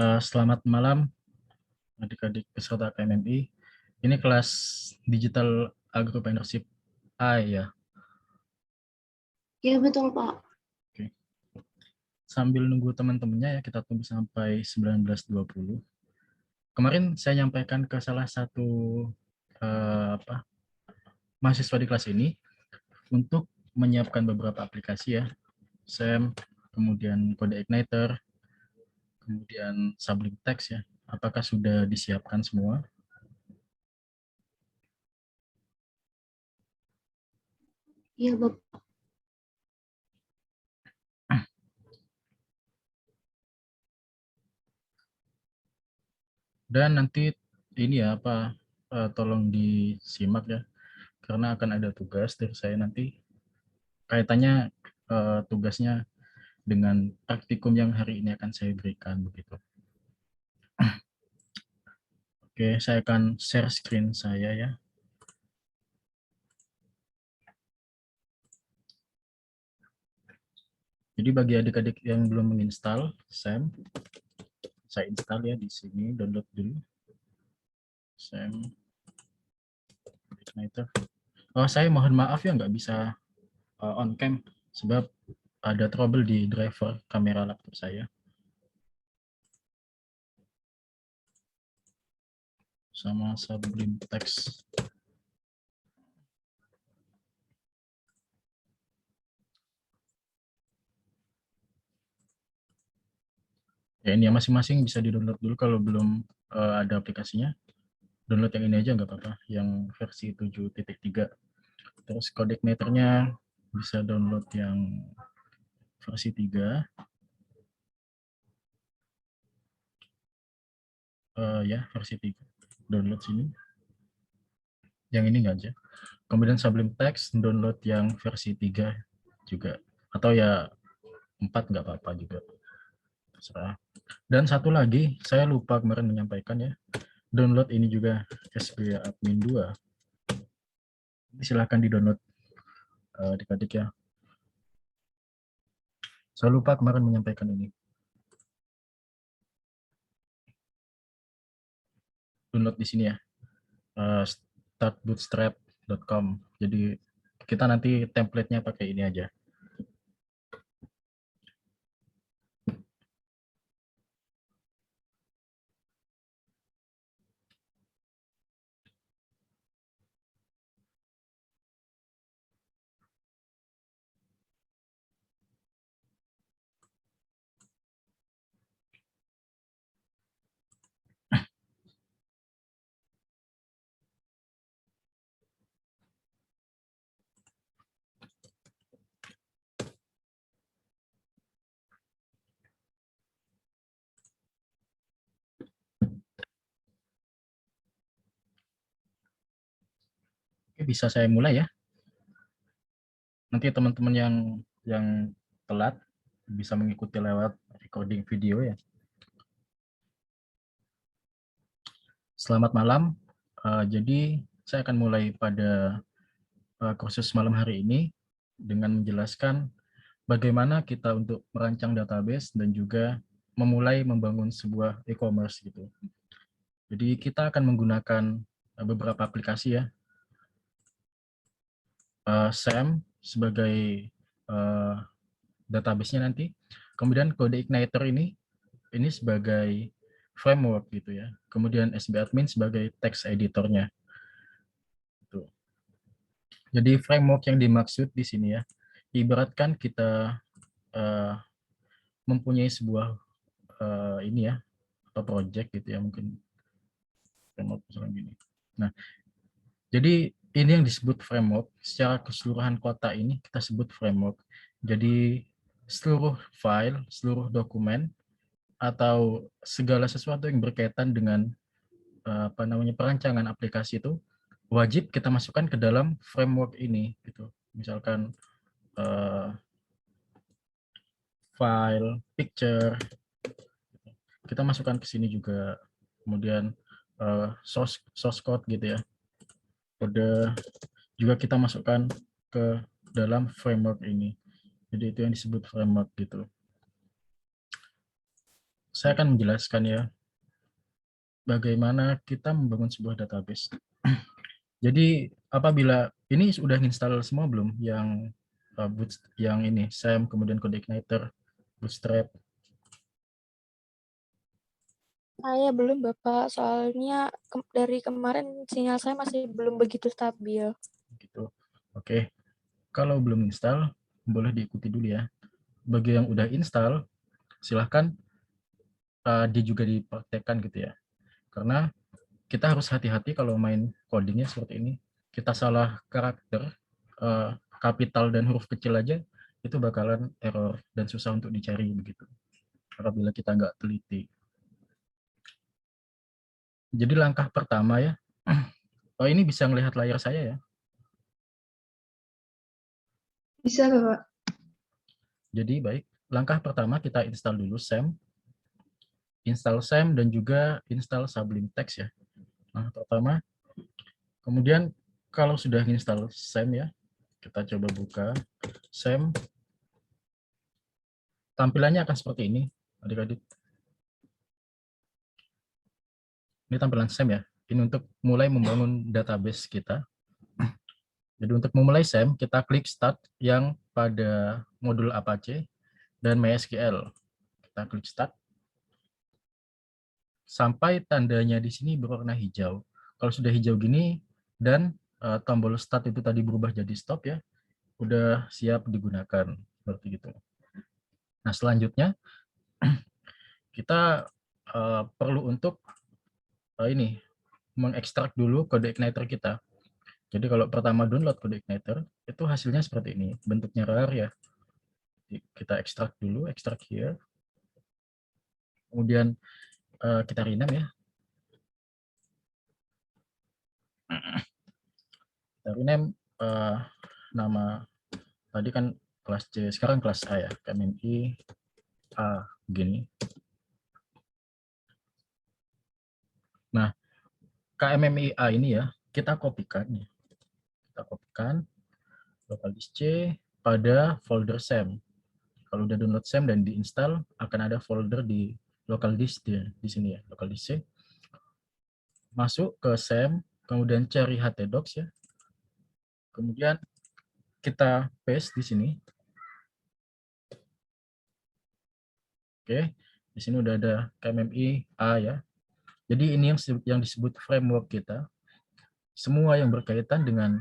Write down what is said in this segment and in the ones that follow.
Selamat malam adik-adik peserta KMMI. Ini kelas Digital Entrepreneurship A ya. Iya betul Pak. Oke. Sambil nunggu teman-temannya ya, kita tunggu sampai 19.20. Kemarin saya nyampaikan ke salah satu mahasiswa di kelas ini untuk menyiapkan beberapa aplikasi ya, SAM, kemudian Code Igniter, kemudian Sublime Text ya. Apakah sudah disiapkan semua? Iya Bapak. Dan nanti ini ya tolong disimak ya, karena akan ada tugas dari saya nanti kaitannya tugasnya dengan praktikum yang hari ini akan saya berikan begitu. Oke, saya akan share screen saya ya. Jadi bagi adik-adik yang belum menginstal SAM, saya install ya di sini, download dulu SAM Igniter. Oh, saya mohon maaf ya nggak bisa on cam sebab ada trouble di driver kamera laptop saya. Sama Sublime Text. Ya ini ya, masing-masing bisa di-download dulu kalau belum ada aplikasinya. Download yang ini aja nggak apa-apa, yang versi 7.3. Terus codec meternya bisa download yang versi 3. Ya, versi 3. Download sini. Yang ini nggak aja. Kemudian Sublime Text, download yang versi 3 juga. Atau ya 4 nggak apa-apa juga. Terserah. Dan satu lagi, saya lupa kemarin menyampaikan ya. Download ini juga SB Admin 2. Silahkan di-download adik-adik ya. Saya lupa kemarin menyampaikan ini. Download di sini ya. Startbootstrap.com. Jadi kita nanti template-nya pakai ini aja. Oke, bisa saya mulai ya. Nanti teman-teman yang telat bisa mengikuti lewat recording video ya. Selamat malam. Jadi saya akan mulai pada kursus malam hari ini dengan menjelaskan bagaimana kita untuk merancang database dan juga memulai membangun sebuah e-commerce gitu. Jadi kita akan menggunakan beberapa aplikasi ya. SAM sebagai database-nya nanti. Kemudian Code Igniter ini sebagai framework gitu ya. Kemudian SB Admin sebagai text editornya. Tuh. Jadi framework yang dimaksud di sini ya, ibaratkan kita mempunyai sebuah ini ya, atau project gitu ya, mungkin framework misalnya gini. Nah, jadi ini yang disebut framework. Secara keseluruhan kota ini kita sebut framework. Jadi seluruh file, seluruh dokumen, atau segala sesuatu yang berkaitan dengan perancangan aplikasi itu wajib kita masukkan ke dalam framework ini gitu. Misalkan file, picture, kita masukkan ke sini juga. Kemudian source code gitu ya. Kode juga kita masukkan ke dalam framework ini. Jadi itu yang disebut framework gitu. saya akan menjelaskan ya bagaimana kita membangun sebuah database. Jadi apabila ini sudah install semua belum yang yang ini SAM kemudian CodeIgniter, Bootstrap. Saya belum Bapak, soalnya dari kemarin sinyal saya masih belum begitu stabil. Gitu. Oke, kalau belum install boleh diikuti dulu ya. Bagi yang udah install silahkan dia juga dipraktekkan gitu ya. Karena kita harus hati-hati kalau main codingnya seperti ini. Kita salah karakter, kapital dan huruf kecil aja, itu bakalan error dan susah untuk dicari begitu. Apabila kita nggak teliti. Jadi langkah pertama ya, oh ini bisa melihat layar saya ya. Bisa, Bapak. Jadi baik, langkah pertama kita install dulu SAM, dan juga install Sublime Text ya. Nah pertama, kemudian kalau sudah install SAM ya, kita coba buka SAM. Tampilannya akan seperti ini, adik-adik. Ini tampilan SAM ya. Ini untuk mulai membangun database kita. Jadi untuk memulai SAM, kita klik Start yang pada modul Apache dan MySQL. Kita klik Start. Sampai tandanya di sini berwarna hijau. Kalau sudah hijau gini dan tombol Start itu tadi berubah jadi Stop ya, udah siap digunakan. Seperti itu. Nah selanjutnya, kita perlu untuk ini mengekstrak dulu CodeIgniter kita. Jadi kalau pertama download CodeIgniter, itu hasilnya seperti ini, bentuknya rar ya. Kita ekstrak dulu, ekstrak here. Kemudian kita rename ya. Kita rename nama tadi kan kelas C, sekarang kelas A ya, KMMI A begini. Nah, KMMI A ini ya, kita kopikan ya. Kita kopikan local disk C pada folder SAM. Kalau udah download SAM dan diinstal, akan ada folder di local disk di sini ya, local disk C. Masuk ke SAM, kemudian cari htdocs ya. Kemudian kita paste di sini. Oke, di sini udah ada KMMI A ya. Jadi ini yang disebut framework kita. Semua yang berkaitan dengan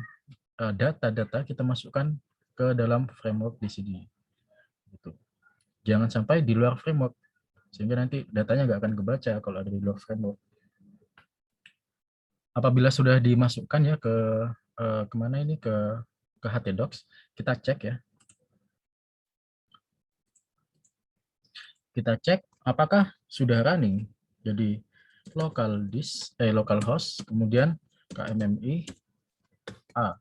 data-data kita masukkan ke dalam framework di sini. Gitu. Jangan sampai di luar framework, sehingga nanti datanya nggak akan kebaca kalau ada di luar framework. Apabila sudah dimasukkan ya ke kemana ini ke htdocs, kita cek ya. Kita cek apakah sudah running. Jadi local disk, localhost, kemudian KMMI A.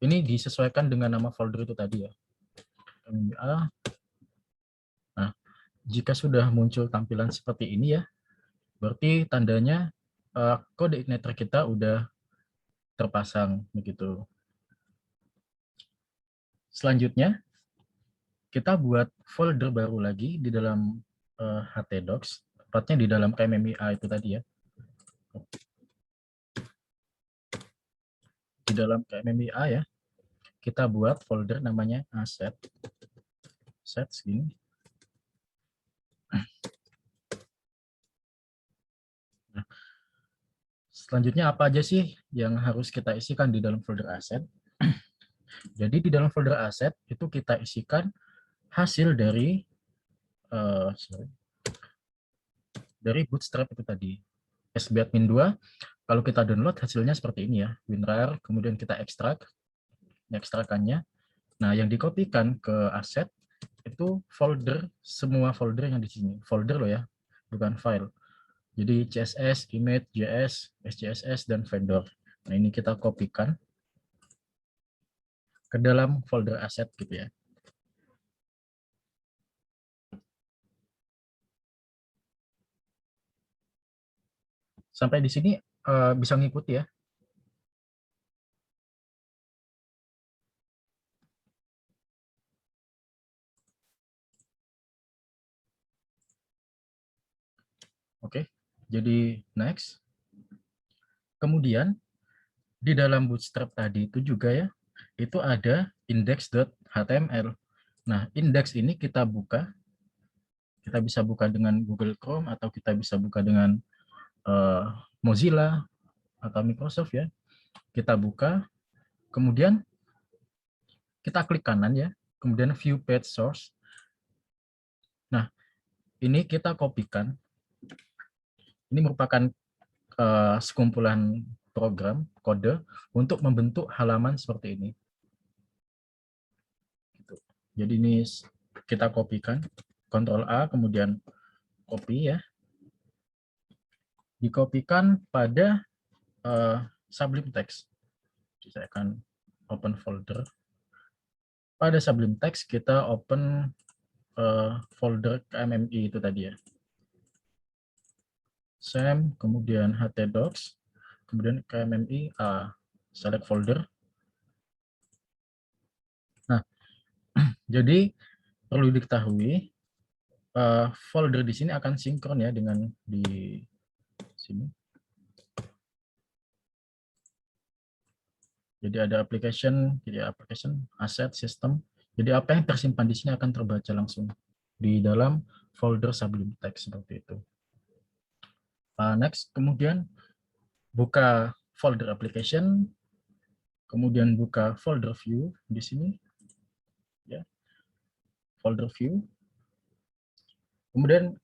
Ini disesuaikan dengan nama folder itu tadi ya. KMMI A. Nah, jika sudah muncul tampilan seperti ini ya, berarti tandanya CodeIgniter kita udah terpasang begitu. Selanjutnya, kita buat folder baru lagi di dalam htdocs, tepatnya di dalam KMMI A itu tadi ya. Di dalam KMMI A ya, kita buat folder namanya asset. Set segini. Nah, selanjutnya apa aja sih yang harus kita isikan di dalam folder asset? Jadi di dalam folder asset itu kita isikan hasil dari Bootstrap itu tadi. SBadmin 2, kalau kita download hasilnya seperti ini ya, WinRAR, kemudian kita ekstrakannya. Nah, yang dikopikan ke aset itu folder, semua folder yang di sini. Folder loh ya, bukan file. Jadi CSS, image, JS, SCSS, dan vendor. Nah, ini kita kopikan ke dalam folder aset gitu ya. Sampai di sini bisa ngikuti ya. Oke, jadi next. Kemudian di dalam Bootstrap tadi itu juga ya, itu ada index.html. Nah, index ini kita bisa buka dengan Google Chrome atau kita bisa buka dengan Mozilla atau Microsoft ya. Kita buka, kemudian kita klik kanan ya, kemudian view page source. Nah, ini kita kopikan. Ini merupakan sekumpulan program kode untuk membentuk halaman seperti ini. Jadi ini kita kopikan, Ctrl A, kemudian copy ya. Dikopikan pada Sublime Text. Jadi saya akan open folder. Pada Sublime Text kita open folder KMMI itu tadi ya. SAM, kemudian htdocs, kemudian KMMI, select folder. Nah, jadi perlu diketahui folder di sini akan sinkron ya dengan di sini. Jadi ada application, asset, system. Jadi apa yang tersimpan di sini akan terbaca langsung di dalam folder Sublime Text seperti itu. Next, kemudian buka folder application, kemudian buka folder view di sini, ya, folder view. Kemudian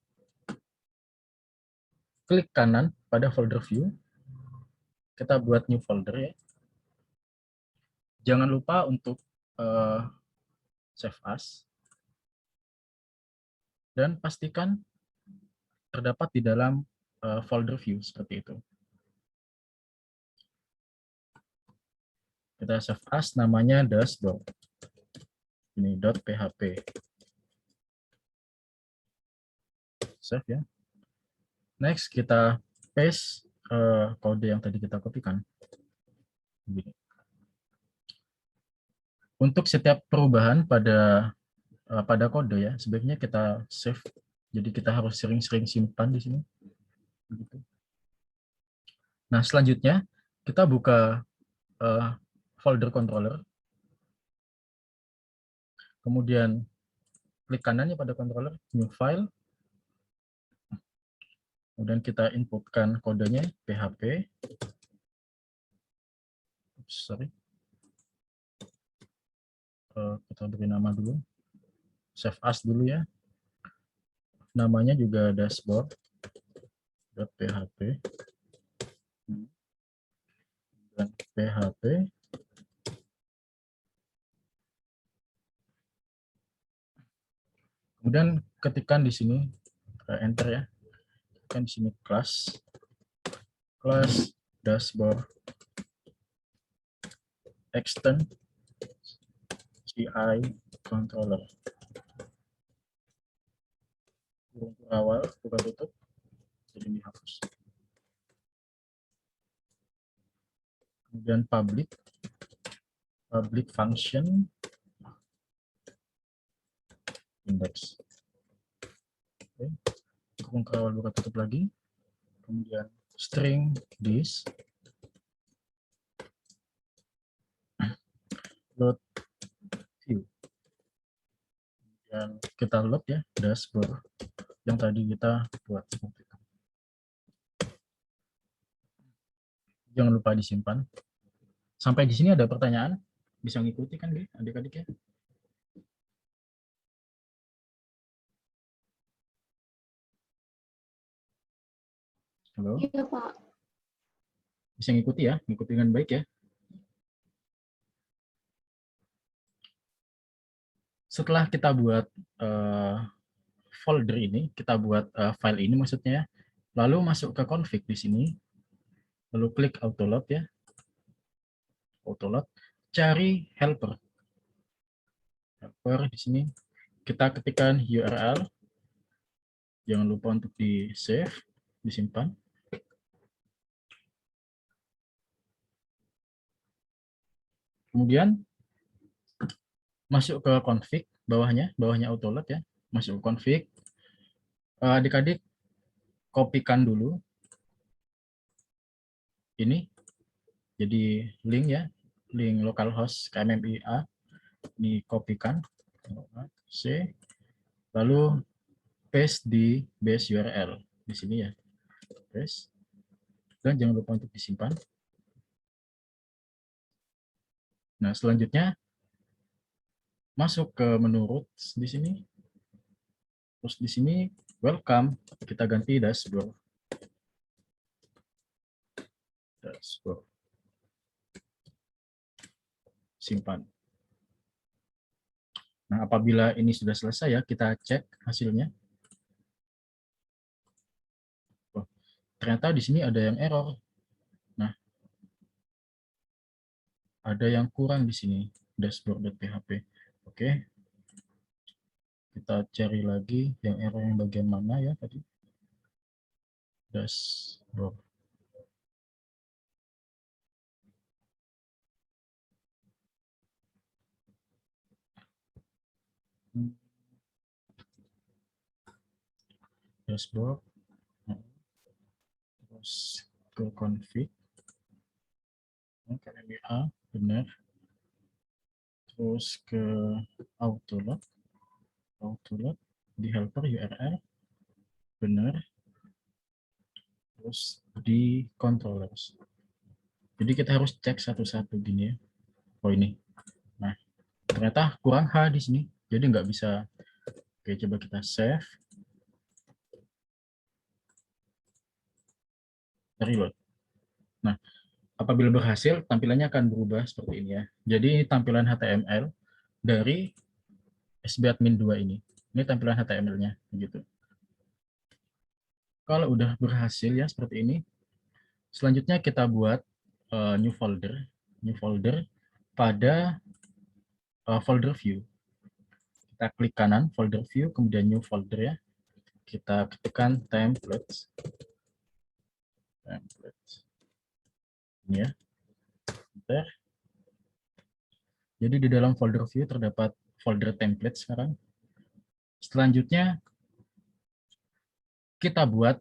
klik kanan pada folder view, kita buat new folder ya. Jangan lupa untuk save as, dan pastikan terdapat di dalam folder view seperti itu. Kita save as, namanya dashboard. Ini .php. Save ya. Next kita paste kode yang tadi kita kopikan. Begini. Untuk setiap perubahan pada kode ya, sebaiknya kita save. Jadi kita harus sering-sering simpan di sini. Begitu. Nah, selanjutnya kita buka folder controller. Kemudian klik kanannya pada controller, new file. Kemudian kita inputkan kodenya PHP. Kita beri nama dulu. Save as dulu ya. Namanya juga dashboard.php. Dan PHP. Kemudian ketikkan di sini enter ya. Ketikkan di sini class dashboard extend CI controller. Kurung awal buka tutup, jadi dihapus. Kemudian public function index. Oke. Kurung awal buka tutup lagi. Kemudian string this load view. Dan kita load ya dashboard yang tadi kita buat seperti itu. Jangan lupa disimpan. Sampai di sini ada pertanyaan? Bisa ngikuti kan deh adik-adik ya? Halo? Iya, Pak. Bisa ngikuti ya? Ngikuti dengan baik ya? Setelah kita buat folder ini, kita buat file ini maksudnya, lalu masuk ke config di sini, lalu klik autoload ya, autoload, cari helper di sini, kita ketikkan URL, jangan lupa untuk di save, disimpan. Kemudian masuk ke config, bawahnya autoload ya, masuk ke config. Adik-adik kopikan dulu ini jadi link ya, link localhost KMMIA, dikopikan C, lalu paste di base URL di sini ya, paste, dan jangan lupa untuk disimpan. Nah, selanjutnya masuk ke menu roots di sini, terus di sini welcome, kita ganti dashboard. Dashboard. Simpan. Nah, apabila ini sudah selesai ya, kita cek hasilnya. Oh, ternyata di sini ada yang error. Nah, ada yang kurang di sini, dashboard.php. Oke. Kita cari lagi yang error yang bagian mana ya tadi. Dashboard. Dashboard. Terus ke config. KMBA, benar. Terus ke autoload. Autoload di helper URL. Benar. Terus di controllers. Jadi kita harus cek satu-satu gini ya. Oh ini. Nah, ternyata kurang H di sini. Jadi nggak bisa. Oke, coba kita save. Reload. Nah, apabila berhasil, tampilannya akan berubah seperti ini ya. Jadi tampilan HTML dari SBadmin 2 ini. Ini tampilan HTML-nya. Gitu. Kalau udah berhasil ya seperti ini, selanjutnya kita buat new folder pada folder view. Kita klik kanan folder view, kemudian new folder ya. Kita ketikkan templates. Ini ya. Bentar. Jadi di dalam folder view terdapat folder template sekarang. Selanjutnya kita buat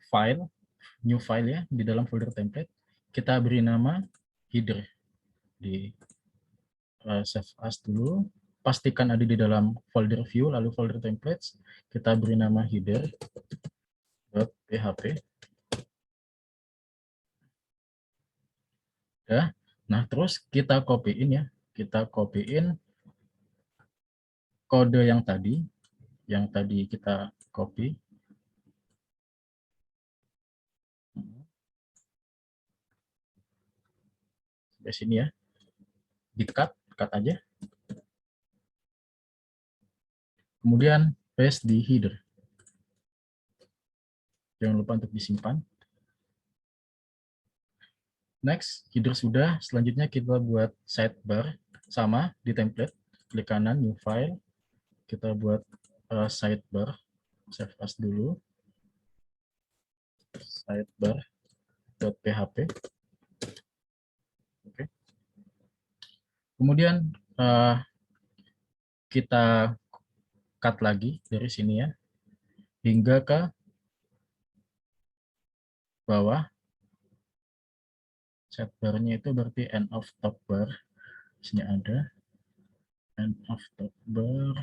file, new file ya di dalam folder template. Kita beri nama header. Di save as dulu. Pastikan ada di dalam folder view, lalu folder templates. Kita beri nama header.php. Ya. Nah, terus kita copyin ya. Kita copyin kode yang tadi kita copy. Sampai sini ya. Di-cut aja. Kemudian paste di header. Jangan lupa untuk disimpan. Next, header sudah. Selanjutnya kita buat sidebar. Sama di template. Klik kanan, new file. Kita buat sidebar. Save as dulu. Sidebar.php. Oke. Kemudian kita cut lagi dari sini ya. Hingga ke bawah. Sidebar-nya itu berarti end of top bar. Di sini ada end of top bar.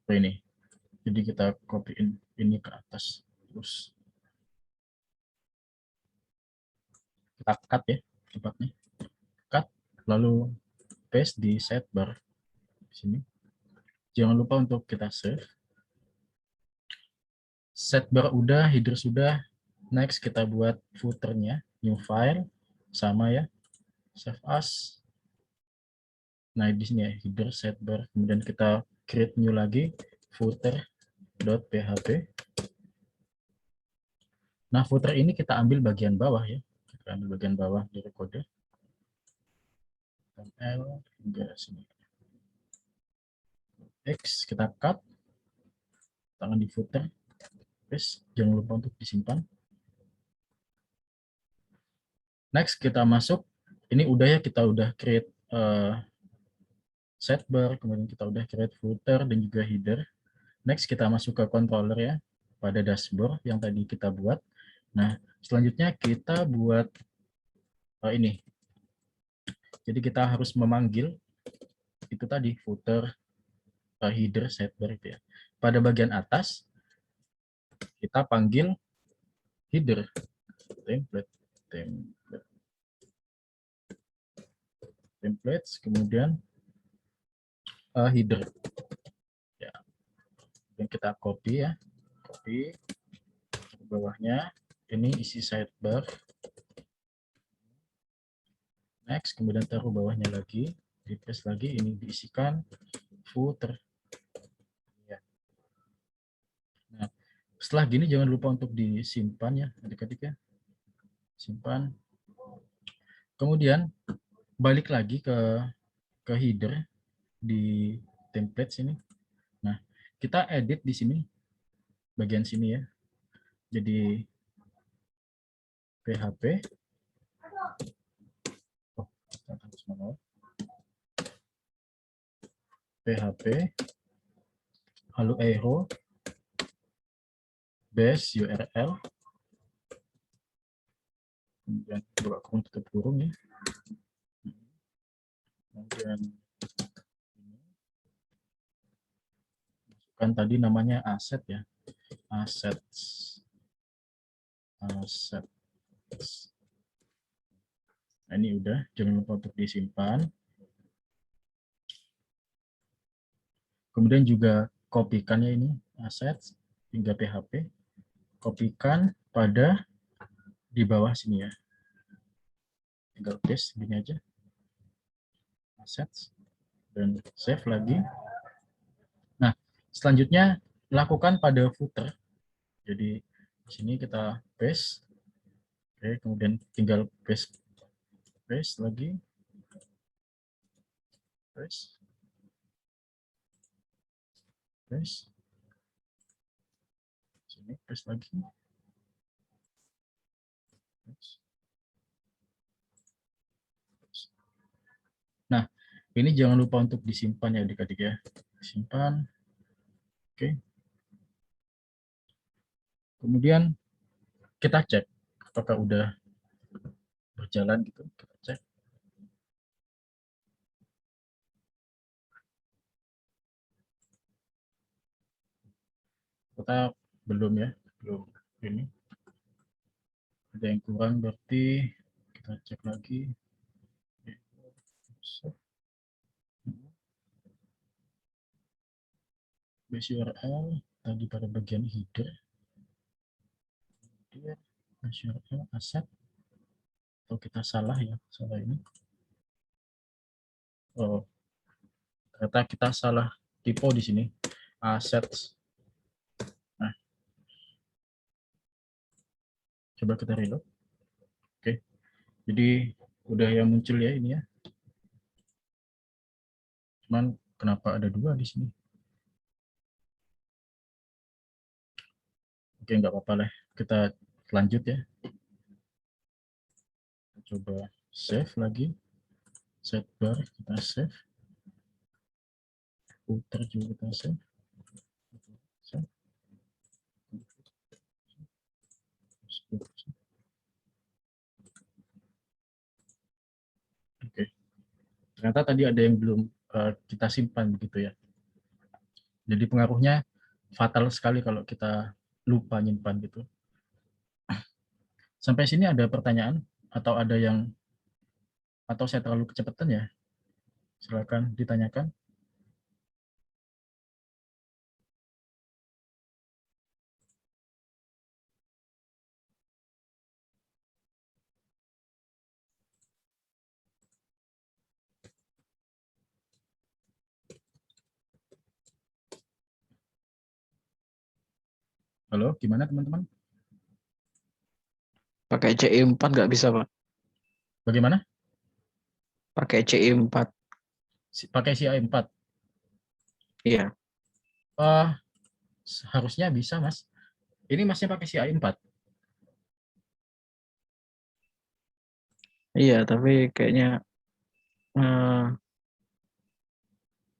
Ini. Jadi kita copyin ini ke atas. Terus kita cut ya tempatnya. Cut, lalu paste di sidebar. Di sini. Jangan lupa untuk kita save. Sidebar udah, header sudah. Next kita buat footernya, new file, sama ya. Save as. Nah di sini ya, header sidebar. Kemudian kita create new lagi, footer.php. Nah footer ini kita ambil bagian bawah ya. Kita ambil bagian bawah dari kode. HTML hingga sini. X kita cut. Tangan di footer. Paste. Jangan lupa untuk disimpan. Next kita masuk. Ini udah ya, kita udah create sidebar, kemudian kita udah create footer dan juga header. Next kita masuk ke controller ya, pada dashboard yang tadi kita buat. Nah, selanjutnya kita buat ini. Jadi kita harus memanggil itu tadi footer, header, sidebar itu ya. Pada bagian atas kita panggil header, templates, kemudian header. Ya, dan kita copy ya, copy ke bawahnya. Ini isi sidebar. Next, kemudian taruh bawahnya lagi, di-paste lagi, ini diisikan footer. Ya. Nah, setelah gini jangan lupa untuk disimpan ya, adik-adik ya. Simpan. Kemudian balik lagi ke header di template sini. Nah, kita edit di sini, bagian sini ya. Jadi PHP. Oh, harus manual. PHP halo Aero base URL, kemudian buka kurung tutup kurung ya, kemudian masukkan tadi namanya aset ya, assets. Nah, ini udah, jangan lupa untuk disimpan. Kemudian juga kopikan ya ini assets hingga PHP, kopikan pada di bawah sini ya, tinggal paste gini aja, assets, dan save lagi. Nah, selanjutnya lakukan pada footer. Jadi di sini kita paste, oke, kemudian tinggal paste lagi, paste, sini paste lagi, paste. Nah, ini jangan lupa untuk disimpan ya adik-adik ya, simpan. Oke. Kemudian kita cek apakah udah berjalan gitu, kita cek. Kita belum ya, belum ini. Ada yang kurang berarti kita cek lagi. Base URL tadi pada bagian header. Kemudian base URL aset. Atau kita salah ya, salah ini. Oh, ternyata kita salah typo di sini. Assets. Nah, coba kita reload. Oke, jadi udah yang muncul ya ini ya. Cuman kenapa ada dua di sini? Oke, nggak apa-apa lah. Kita lanjut ya. Coba save lagi. Sidebar kita save. Footer juga kita save. Oke. Ternyata tadi ada yang belum kita simpan begitu ya. Jadi pengaruhnya fatal sekali kalau kita lupa nyimpan gitu. Sampai sini ada pertanyaan atau ada yang, atau saya terlalu kecepatan ya? Silakan ditanyakan. Halo, gimana teman-teman? Pakai CI4 nggak bisa, Pak. Bagaimana? Pakai CI4. Pakai CI4? Iya. Harusnya bisa, Mas. Ini masnya pakai CI4? Iya, tapi kayaknya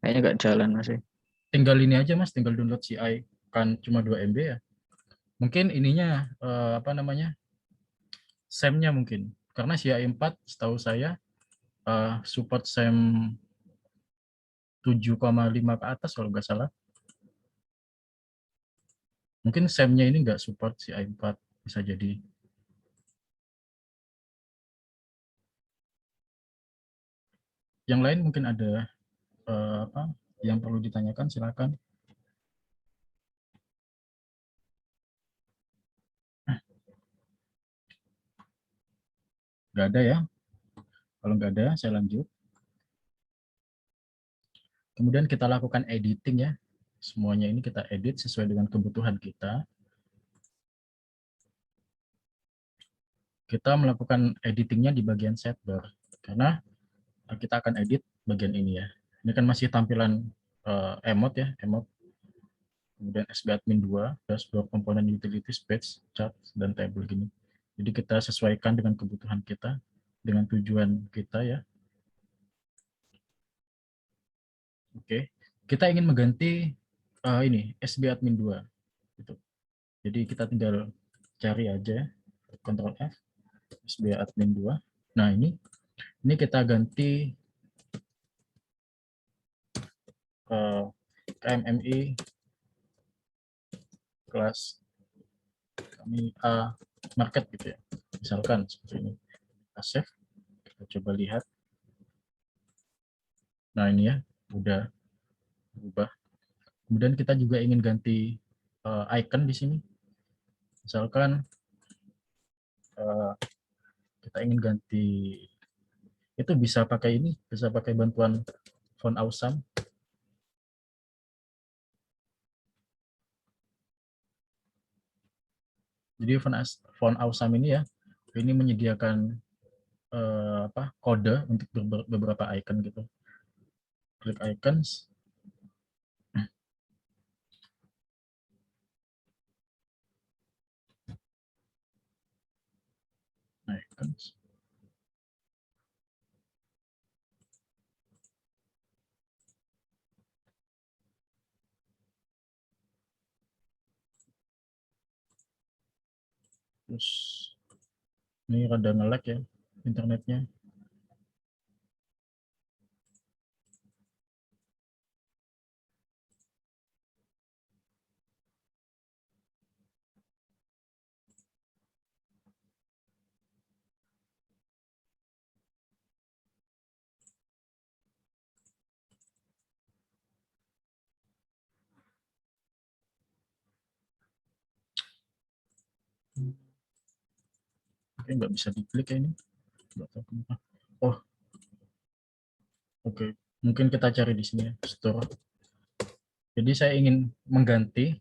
Kayaknya nggak jalan masih. Tinggal ini aja Mas, tinggal download CI, kan cuma 2 MB ya. Mungkin ininya apa namanya? SAM-nya mungkin. Karena CI 4 setahu saya support SAM 7,5 ke atas kalau nggak salah. Mungkin SAM-nya ini nggak support CI 4, bisa jadi. Yang lain mungkin ada apa yang perlu ditanyakan, silakan. Nggak ada ya? Kalau nggak ada, saya lanjut. Kemudian kita lakukan editing ya. Semuanya ini kita edit sesuai dengan kebutuhan kita. Kita melakukan editingnya di bagian sidebar. Karena kita akan edit bagian ini ya. Ini kan masih tampilan emot ya, emot. Kemudian SBadmin 2, dashboard komponen utilities, page, chart, dan table gini. Jadi kita sesuaikan dengan kebutuhan kita, dengan tujuan kita ya. Oke, kita ingin mengganti ini SBadmin 2. Gitu. Jadi kita tinggal cari aja, Ctrl F, SBadmin 2. Nah ini kita ganti KMMI kelas kami A market gitu ya. Misalkan seperti ini. Kita save, kita coba lihat. Nah ini ya, udah berubah. Kemudian kita juga ingin ganti icon di sini. Misalkan kita ingin ganti, itu bisa pakai ini, bisa pakai bantuan font awesome. Jadi font awesome ini ya, ini menyediakan kode untuk beberapa icon gitu. Klik icons. Icons. Terus ini rada nge-lag ya internetnya. Oke, nggak bisa diklik ya ini. Nggak tahu kenapa. Oh, oke. Mungkin kita cari di sini ya, store. Jadi saya ingin mengganti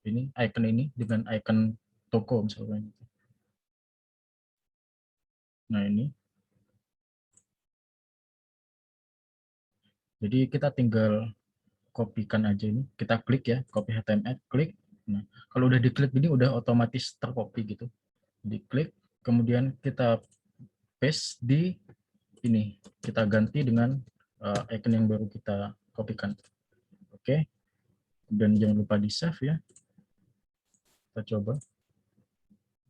ini icon ini dengan icon toko misalnya. Nah ini. Jadi kita tinggal kopikan aja ini. Kita klik ya, copy HTML, klik. Nah, kalau udah diklik ini udah otomatis tercopy gitu. Diklik, kemudian kita paste di ini. Kita ganti dengan icon yang baru kita kopikan. Oke. Dan jangan lupa di save ya. Kita coba.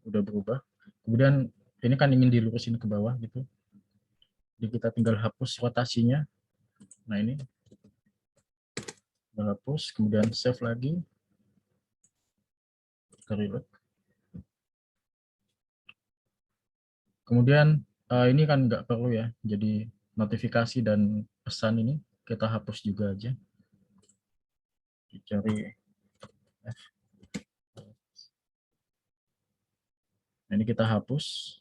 Udah berubah. Kemudian ini kan ingin dilurusin ke bawah gitu. Jadi kita tinggal hapus rotasinya. Nah ini. Kita hapus, kemudian save lagi. Kita reload. Kemudian ini kan nggak perlu ya. Jadi notifikasi dan pesan ini kita hapus juga aja. Cari F. Nah, ini kita hapus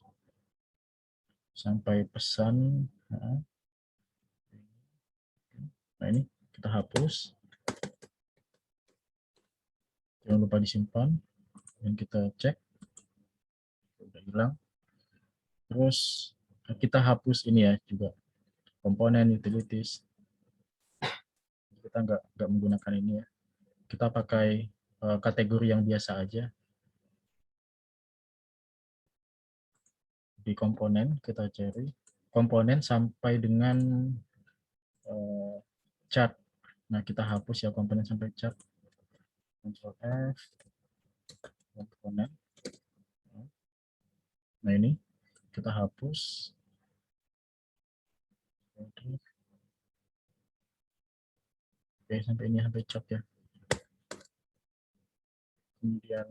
sampai pesan. Nah ini kita hapus. Jangan lupa disimpan dan kita cek. Udah hilang. Terus kita hapus ini ya juga komponen utilities. Kita nggak menggunakan ini ya. Kita pakai kategori yang biasa aja. Di komponen kita cari komponen sampai dengan chart. Nah, kita hapus ya komponen sampai chart. Ctrl F, komponen. Nah, ini kita hapus. Oke, sampai ini sampai chart ya. Kemudian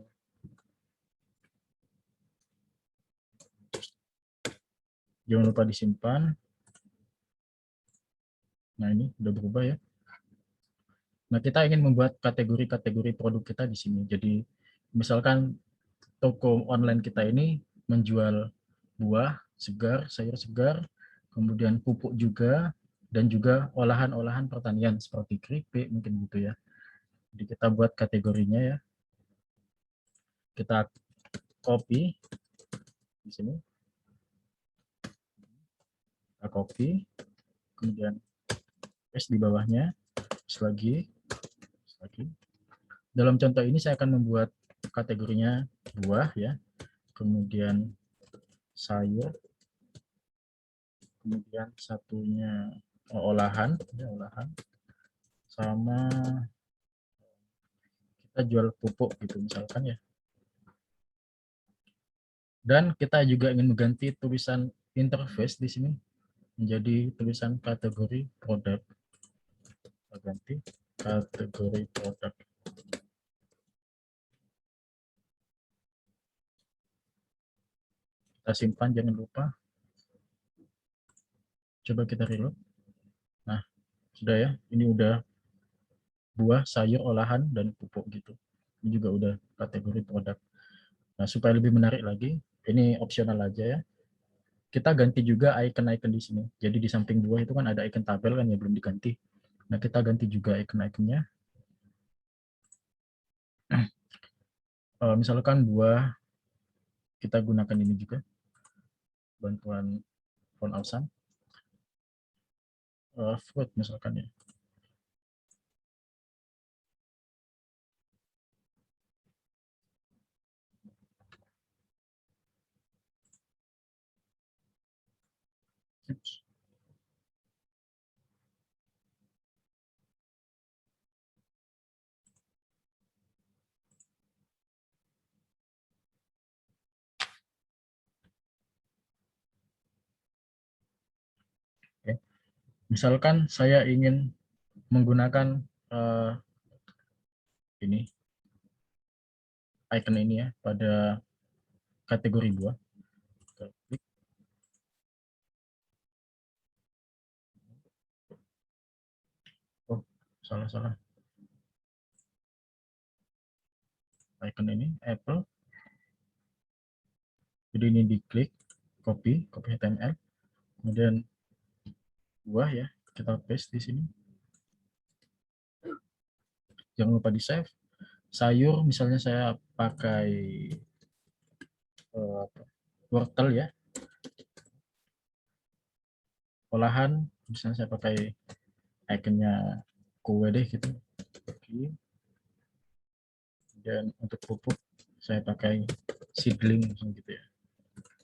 jangan lupa disimpan. Nah, ini udah berubah ya. Nah, kita ingin membuat kategori-kategori produk kita di sini. Jadi, misalkan toko online kita ini menjual buah segar, sayur segar, kemudian pupuk juga, dan juga olahan-olahan pertanian seperti keripik, mungkin gitu ya. Jadi, kita buat kategorinya ya. Kita copy di sini. Kita copy, kemudian paste di bawahnya, lagi. Dalam contoh ini saya akan membuat kategorinya buah ya, kemudian sayur, kemudian satunya olahan, ya, olahan, sama kita jual pupuk gitu misalkan ya. Dan kita juga ingin mengganti tulisan interface di sini menjadi tulisan kategori produk. Kita ganti kategori produk. Kita simpan, jangan lupa. Coba kita reload. Nah, sudah ya. Ini udah buah, sayur, olahan, dan pupuk gitu. Ini juga udah kategori produk. Nah, supaya lebih menarik lagi, ini opsional aja ya. Kita ganti juga icon-icon di sini. Jadi di samping buah itu kan ada icon tabel kan ya, belum diganti. Nah, kita ganti juga icon-iconnya. Misalkan buah, kita gunakan ini juga. Bantuan font awesome. Fruit misalkan ya. Oops. Oke. Misalkan saya ingin menggunakan ini icon ini ya pada kategori buah. Klik. Oh, salah. Icon ini apple. Jadi ini diklik, copy HTML, kemudian buah ya, kita paste di sini. Jangan lupa di save. Sayur misalnya saya pakai wortel ya. Olahan misalnya saya pakai ikonnya kue deh gitu. Dan untuk pupuk saya pakai seedling gitu ya.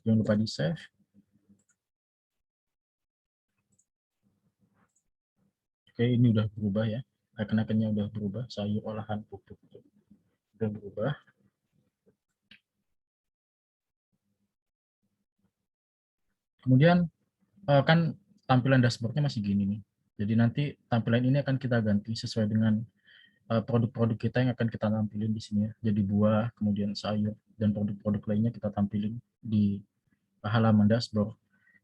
Jangan lupa di save. Oke, ini udah berubah ya. Icon-iconnya udah berubah, sayur, olahan, pupuk udah berubah. Kemudian kan tampilan dashboardnya masih gini nih. Jadi nanti tampilan ini akan kita ganti sesuai dengan produk-produk kita yang akan kita tampilin di sini ya. Jadi buah, kemudian sayur, dan produk-produk lainnya kita tampilin di halaman dashboard.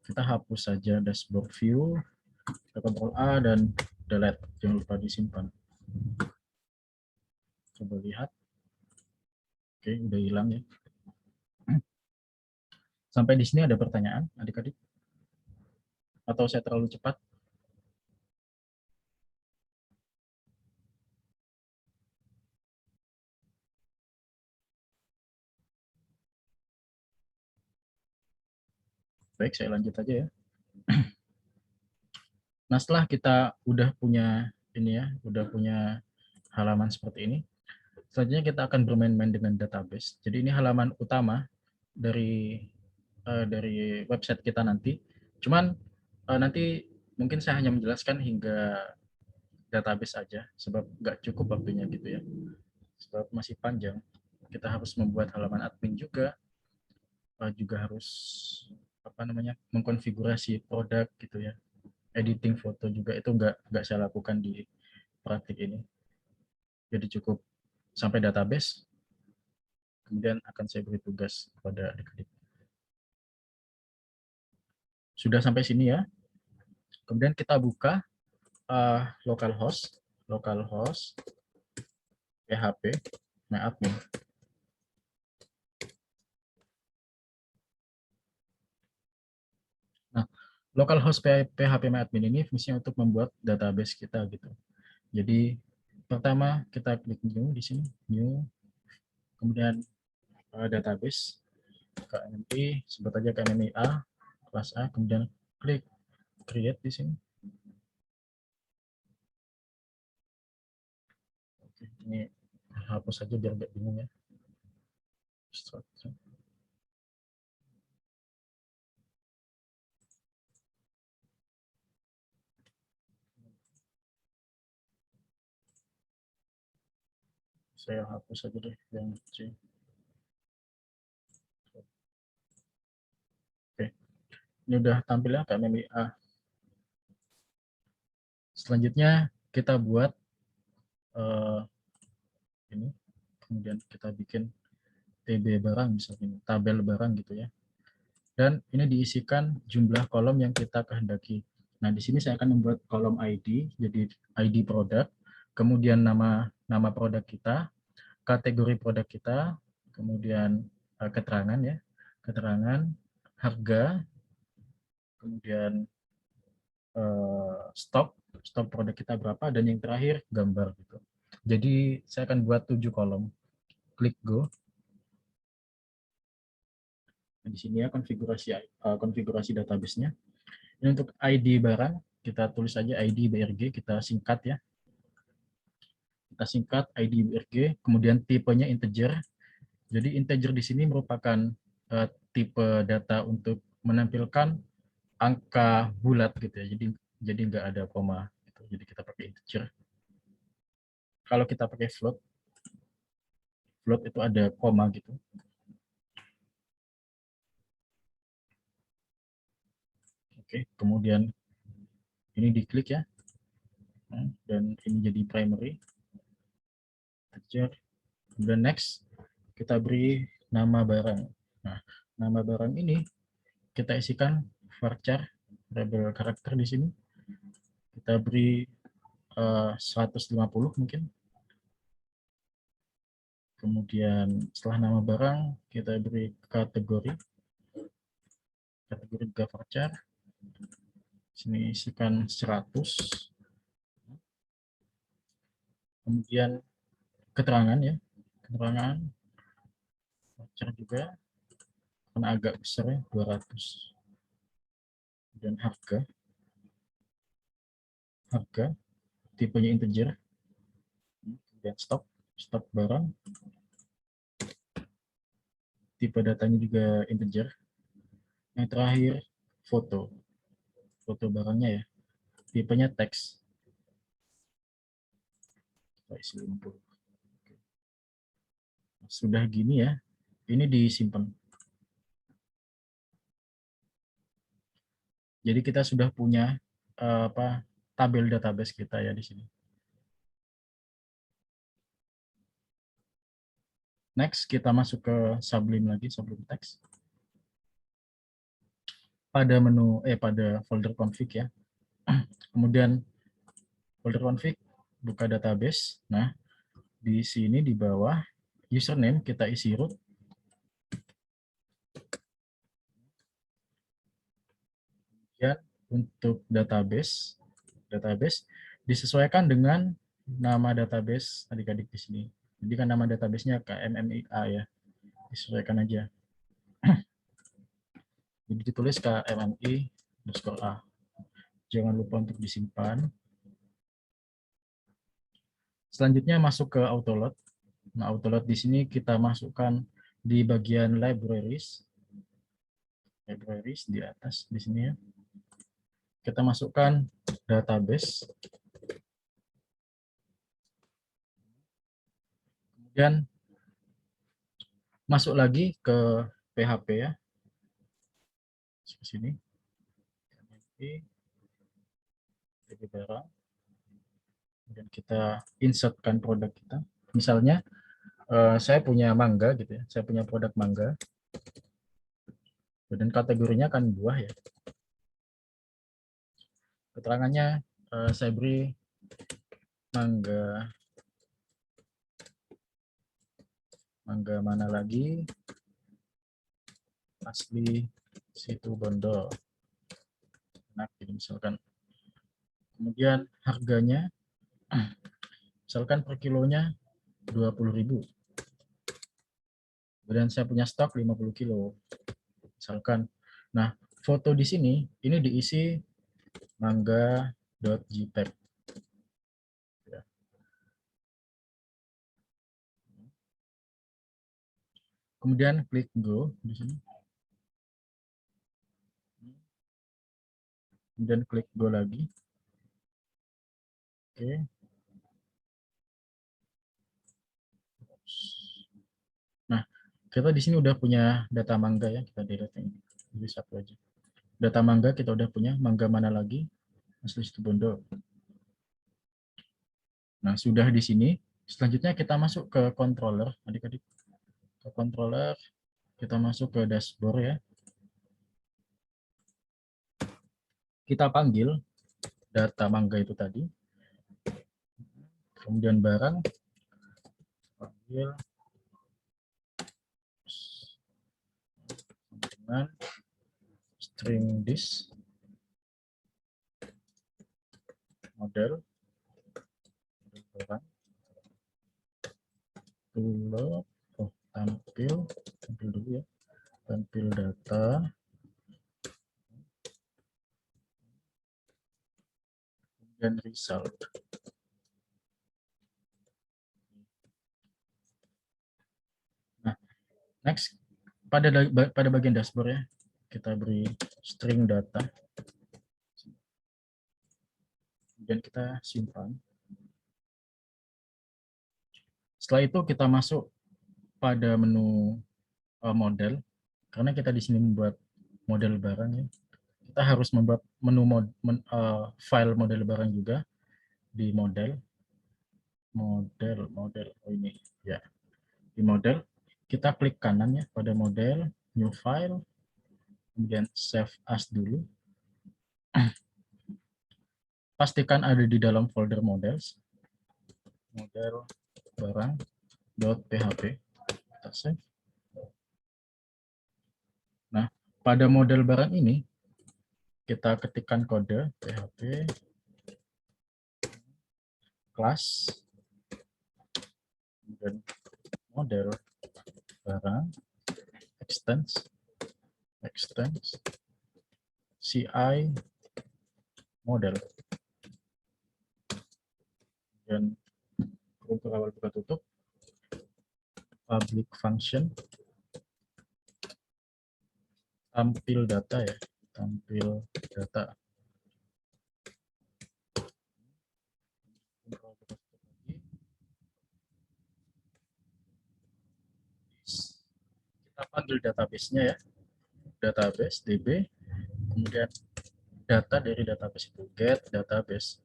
Kita hapus saja dashboard view, Ctrl A dan delete. Jangan lupa disimpan. Coba lihat. Oke, udah hilang ya. Sampai di sini ada pertanyaan, adik-adik? Atau saya terlalu cepat? Baik, saya lanjut aja ya. Nah, setelah kita udah punya ini ya, udah punya halaman seperti ini, selanjutnya kita akan bermain-main dengan database. Jadi ini halaman utama dari website kita nanti. Cuman nanti mungkin saya hanya menjelaskan hingga database aja, sebab nggak cukup waktunya gitu ya. Sebab masih panjang. Kita harus membuat halaman admin juga, juga harus mengkonfigurasi produk gitu ya. Editing foto juga itu nggak saya lakukan di praktik ini. Jadi cukup sampai database, kemudian akan saya beri tugas kepada adik-adik. Sudah sampai sini ya. Kemudian kita buka localhost PHP myadmin. Nah, localhost PHP myadmin ini fungsinya untuk membuat database kita gitu. Jadi pertama kita klik new di sini, new, kemudian database KMMI, sebut aja KMMI A, kelas A, kemudian klik create di sini. Oke, ini hapus saja biar nggak bingung ya. Saya hapus saja deh yang C. Oke, ini udah tampil ya KMMI A. Selanjutnya kita buat ini, kemudian kita bikin TB barang misalnya, tabel barang gitu ya. Dan ini diisikan jumlah kolom yang kita kehendaki. Nah, di sini saya akan membuat kolom ID, jadi ID produk, kemudian nama produk kita, kategori produk kita, kemudian keterangan ya, keterangan, harga, kemudian stok produk kita berapa, dan yang terakhir gambar gitu. Jadi saya akan buat 7 kolom. Klik go. Nah, di sini ya konfigurasi database-nya. Ini untuk ID barang, kita tulis aja ID BRG, kita singkat ya. Kita singkat ID BRG, kemudian tipenya integer. Jadi integer di sini merupakan tipe data untuk menampilkan angka bulat gitu ya. Jadi nggak ada koma gitu. Jadi kita pakai integer. Kalau kita pakai float itu ada koma gitu. Oke, kemudian ini diklik ya, dan ini jadi primary, integer, kemudian next, kita beri nama barang. Nah, nama barang ini kita isikan varchar label karakter di sini. Kita beri 150 mungkin. Kemudian setelah nama barang kita beri kategori juga varchar. Sini isikan 100. Kemudian keterangan ya, keterangan varchar juga karena agak besar ya, 200. Dan harga tipenya integer. Kemudian stok barang, tipe datanya juga integer. Yang terakhir foto barangnya ya, tipenya teks. Sudah gini ya, ini disimpan. Jadi kita sudah punya tabel database kita ya di sini. Next kita masuk ke Sublime lagi, Sublime Text. Pada menu pada folder config ya. Kemudian folder config, buka database. Nah, di sini di bawah username kita isi root. Kemudian untuk database disesuaikan dengan nama database adik-adik di sini. Jadi kan nama database-nya KMMIA ya. Disesuaikan aja. Jadi ditulis KMMI_A. Jangan lupa untuk disimpan. Selanjutnya masuk ke autoload. Nah, autoload di sini kita masukkan di bagian libraries. Libraries di atas di sini ya. Kita masukkan database. Kemudian masuk lagi ke PHP ya. Ke sini. PHP barang. Kemudian kita insertkan produk kita. Misalnya saya punya mangga gitu ya. Saya punya produk mangga. Dan kategorinya kan buah ya. Keterangannya saya beri mangga mana lagi, asli situ Bondo. Nah, jadi misalkan kemudian harganya misalkan per kilonya 20.000. Kemudian saya punya stok 50 kilo misalkan. Nah, foto di sini ini diisi mangga.jpg. Kemudian klik go di sini. Kemudian klik go lagi. Oke. Nah, kita di sini udah punya data mangga ya, kita delete ini. Jadi satu aja. Data mangga kita udah punya, mangga mana lagi? Asli Situbondo. Nah, sudah di sini. Selanjutnya kita masuk ke controller, adik-adik. Ke controller, kita masuk ke dashboard ya. Kita panggil data mangga itu tadi. Kemudian barang, panggil dengan string this model barang load tampil dulu ya, tampil data, dan result. Nah, next pada bagian dashboard ya, kita beri string data, kemudian kita simpan. Setelah itu kita masuk pada menu model, karena kita di sini membuat model barang ya. Kita harus membuat menu file model barang juga di model. Oh ini ya. Di model kita klik kanan ya pada model, new file, kemudian save as dulu. Pastikan ada di dalam folder models. Model barang.php. Kita save. Nah, pada model barang ini kita ketikkan kode php class dan model barang extends ci model dan untuk awal buka tutup public function tampil data ya, tampil data. Kita panggil database-nya ya, database db, kemudian data dari database itu get database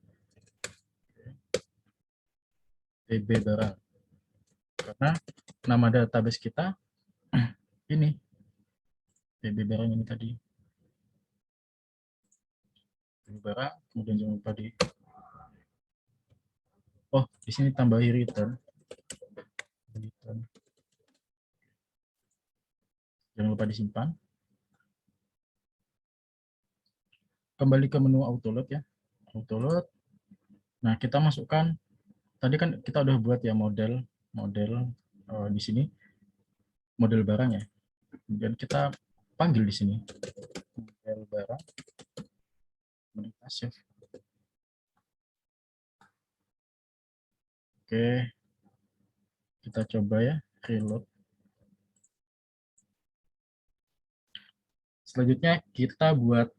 db barang, karena nama database kita ini db barang ini tadi, db barang. Kemudian jangan lupa di sini tambahi return. Jangan lupa disimpan. Kembali ke menu autoload ya, autoload. Nah, kita masukkan tadi kan kita udah buat ya model di sini model barang ya. Kemudian kita panggil di sini model barang, kemudian kita save. Oke, kita coba ya reload. Selanjutnya kita buat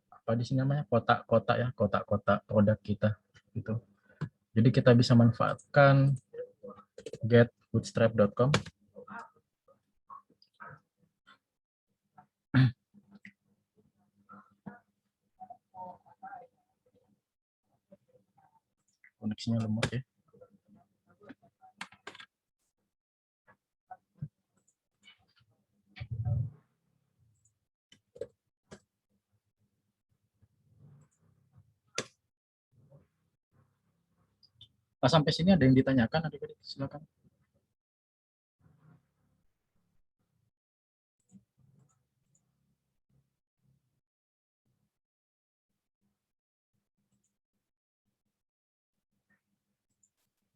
apa di sini namanya kotak-kotak ya, kotak-kotak produk kita gitu. Jadi kita bisa manfaatkan getbootstrap.com. Koneksinya lemot ya. Sampai sini ada yang ditanyakan adik-adik? Silakan.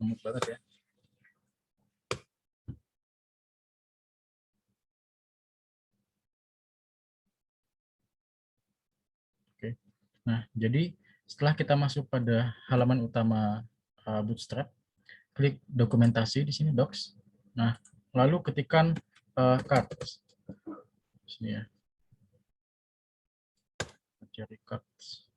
Lemot banget ya. Oke. Nah, jadi setelah kita masuk pada halaman utama Bootstrap, klik dokumentasi di sini docs. Nah, lalu ketikkan cards. Sini ya. Cari cards.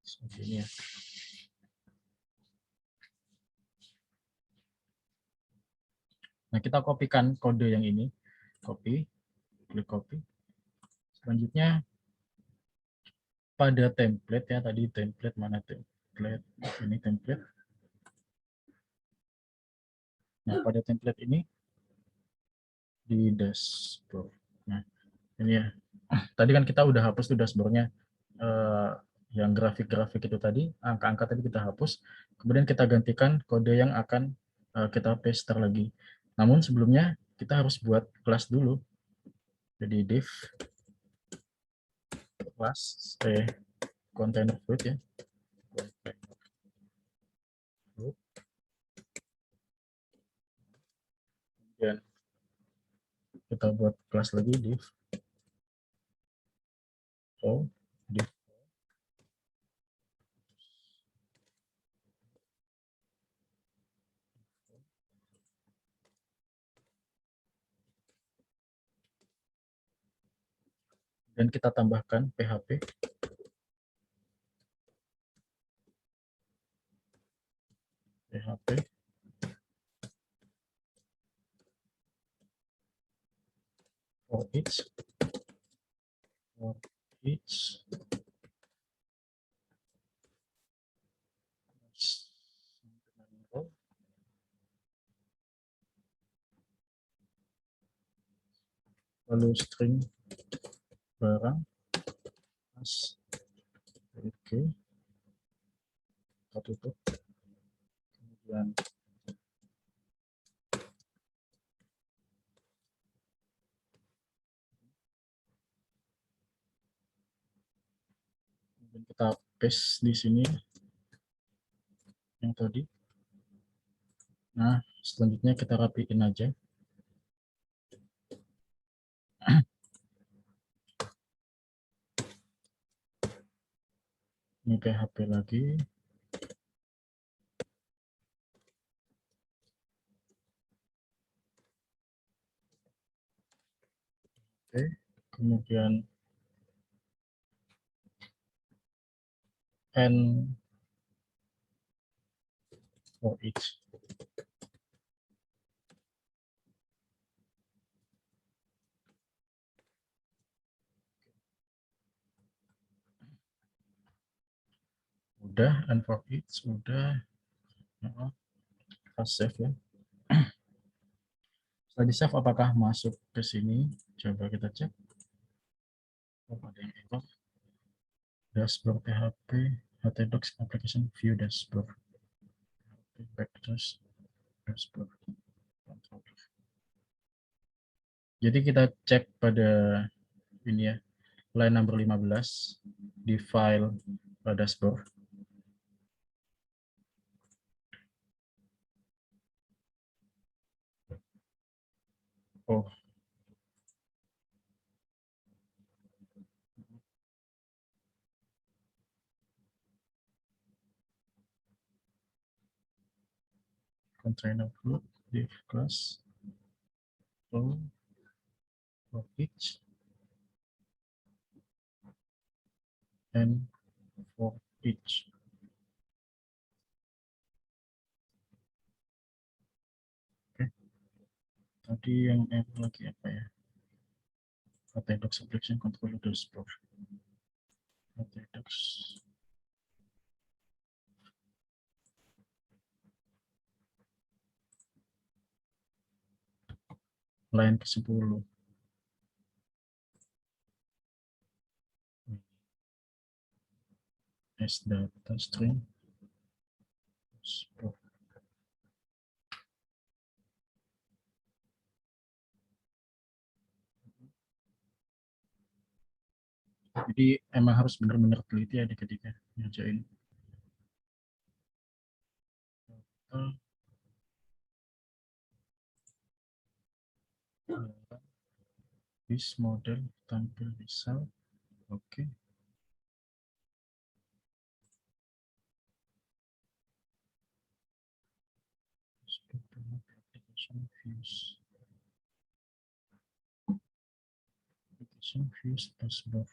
Seperti ini ya. Nah, kita kopikan kode yang ini. Copy, klik copy. Selanjutnya pada template ya, tadi template mana template? Ini template. Nah, pada template ini di dashboard. Nah, ini ya. Tadi kan kita udah hapus tuh dashboardnya. Yang grafik-grafik itu tadi, angka-angka tadi kita hapus. Kemudian kita gantikan kode yang akan kita paste lagi. Namun sebelumnya kita harus buat kelas dulu. Jadi div kelas container fruit ya. Kemudian kita buat kelas lagi div div dan kita tambahkan php for each lalu string barang mas oke kita tutup, kemudian kita paste di sini yang tadi. Nah, selanjutnya kita rapiin aja. Ini PHP lagi. Oke, kemudian n for each. Udah, and for each udah. Kita save ya. Setelah di save, apakah masuk ke sini? Coba kita cek. Oh, ada yang error. Dashboard PHP htdocs application view dashboard. Backslash dashboard. Jadi kita cek pada ini ya, line number 15 di file dashboard. Oh, container float div class row for each and for each. Oke. Tadi yang lagi apa ya? Docs application controller dashboard. Docs. Line ke-10. As data string. Dashboard. Jadi emang harus benar-benar teliti ya ketika ngerjain. This model tampil bisa. Oke. Application views. Application views dashboard.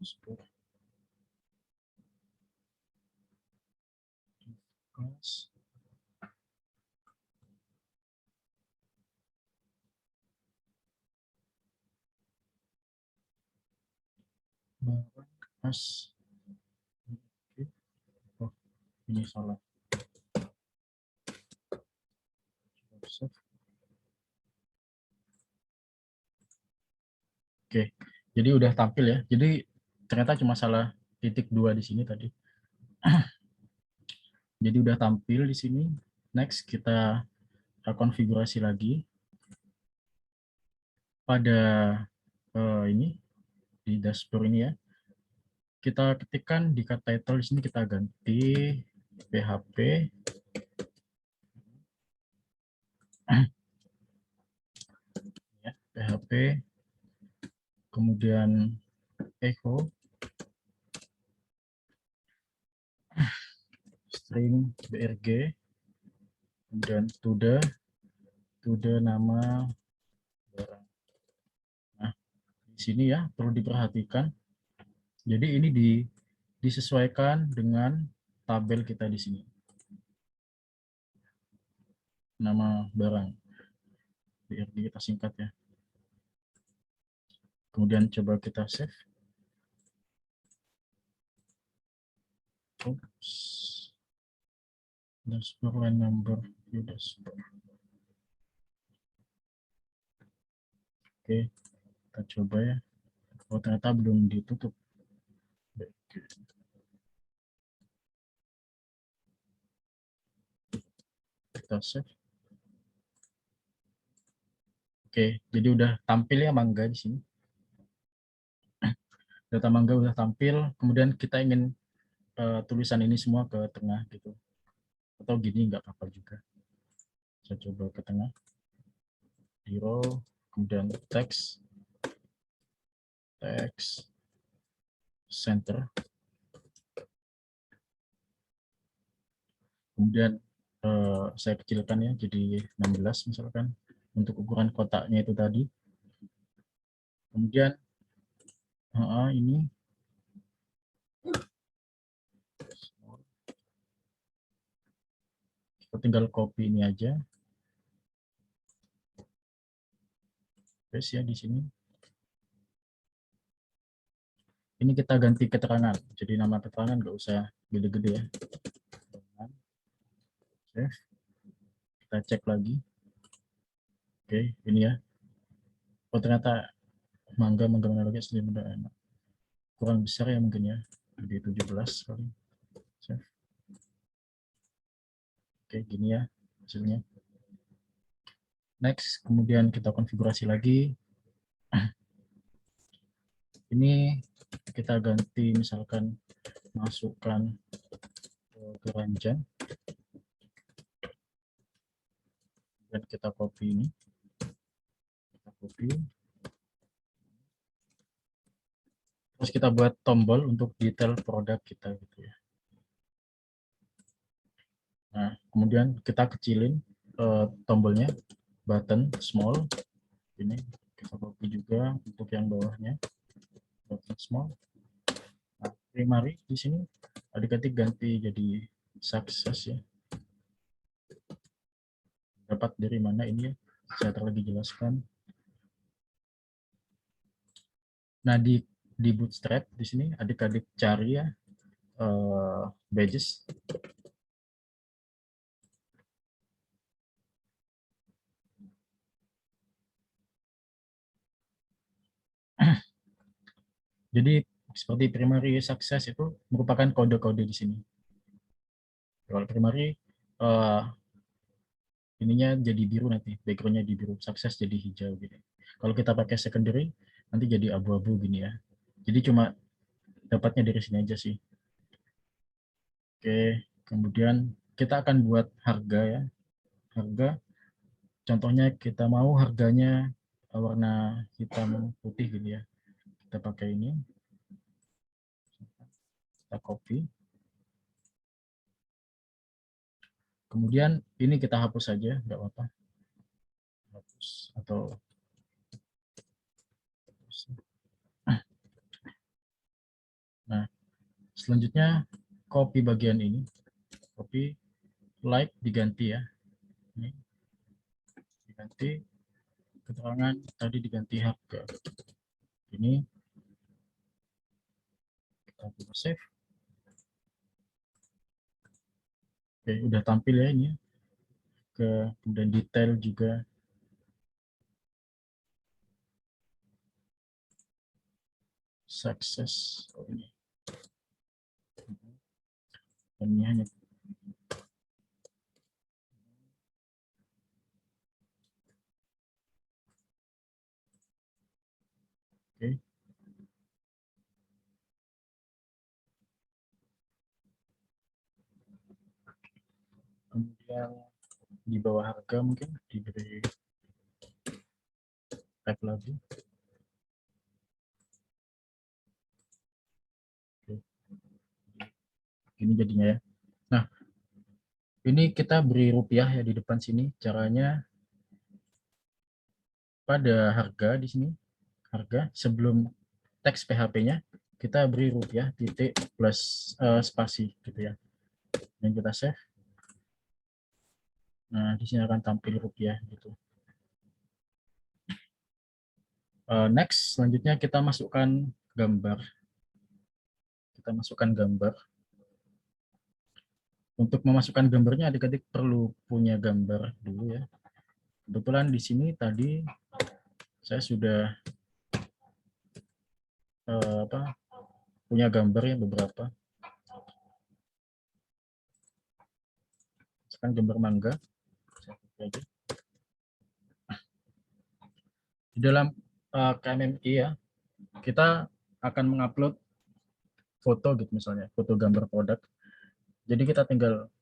Dashboard. Class. Barang as. Oke. Oh, ini salah. Oke, jadi udah tampil ya. Jadi ternyata cuma salah titik 2 di sini tadi. Jadi udah tampil di sini. Next kita konfigurasi lagi. Pada ini di dashboard ini ya. Kita ketikkan di cut title di sini kita ganti PHP ya, PHP kemudian echo string brg kemudian to the nama barang. Nah, di sini ya perlu diperhatikan. Jadi ini disesuaikan dengan tabel kita di sini. Nama barang. BRG kita singkat ya. Kemudian coba kita save. Oops. Dashboard line number view dashboard. Oke, kita coba ya. Oh, ternyata belum ditutup. Kita save. Oke, jadi udah tampil ya mangga di sini. Data mangga udah tampil, kemudian kita ingin tulisan ini semua ke tengah gitu. Atau gini nggak apa-apa juga. Saya coba ke tengah. Di row, kemudian text center. Kemudian saya kecilkan ya jadi 16 misalkan untuk ukuran kotaknya itu tadi. Kemudian ini kita tinggal copy ini aja. Paste ya di sini. Ini kita ganti keterangan. Jadi nama keterangan nggak usah gede-gede ya. Save. Kita cek lagi. Oke, ini ya. Oh ternyata mangga lagi asli muda enak. Kurang besar ya mungkin ya. Di 17 kali. Save. Oke, gini ya hasilnya. Next, kemudian kita konfigurasi lagi. Ini kita ganti misalkan masukkan keranjang. Dan kita copy ini. Kita copy. Terus kita buat tombol untuk detail produk kita gitu ya. Nah, kemudian kita kecilin tombolnya, button small. Ini kita copy juga untuk yang bawahnya, button small. Nah, primary di sini adik-adik ganti jadi success ya. Dapat dari mana ini ya? Saya lagi jelaskan. Nah, di Bootstrap di sini adik-adik cari ya badges. Jadi seperti primary success itu merupakan kode-kode di sini. Kalau primary ininya jadi biru nanti, backgroundnya di biru, sukses jadi hijau gitu. Kalau kita pakai secondary nanti jadi abu-abu gini ya. Jadi cuma dapatnya dari sini aja sih. Oke, kemudian kita akan buat harga ya. Harga, contohnya kita mau harganya warna hitam putih gitu ya. Kita pakai ini, kita copy. Kemudian ini kita hapus saja, nggak apa-apa. Hapus atau nah, selanjutnya copy bagian ini, copy like diganti ya. Ini diganti keterangan tadi diganti harga. Ini kita coba save. Oke, udah tampil ya ini. Kemudian detail juga. Sukses. Oh, ini. Ini hanya oke. Kemudian di bawah harga mungkin diberi tag lagi. Oke. Ini jadinya ya. Nah, ini kita beri rupiah ya di depan sini. Caranya pada harga di sini, harga sebelum teks PHP-nya kita beri rupiah titik plus spasi gitu ya. Dan kita save. Nah, di sini akan tampil rupiah gitu. Next, selanjutnya kita masukkan gambar. Kita masukkan gambar. Untuk memasukkan gambarnya adik-adik perlu punya gambar dulu ya. Kebetulan di sini tadi saya sudah punya gambar ya beberapa. Sekarang gambar mangga. Di dalam KMMI ya, kita akan mengupload foto gitu misalnya, foto gambar produk. Jadi kita tinggal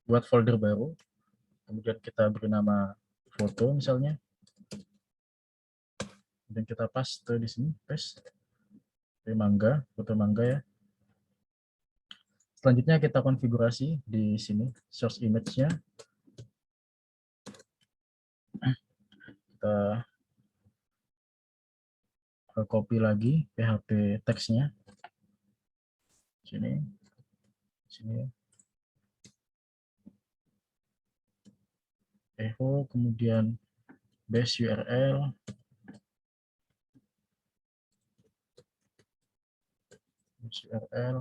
buat folder baru, kemudian kita beri nama foto misalnya, dan kita paste di sini, paste, mangga, foto mangga ya. Selanjutnya kita konfigurasi di sini source image-nya. Kita copy lagi PHP teksnya. Sini. Sini. Echo, kemudian base URL. Base URL.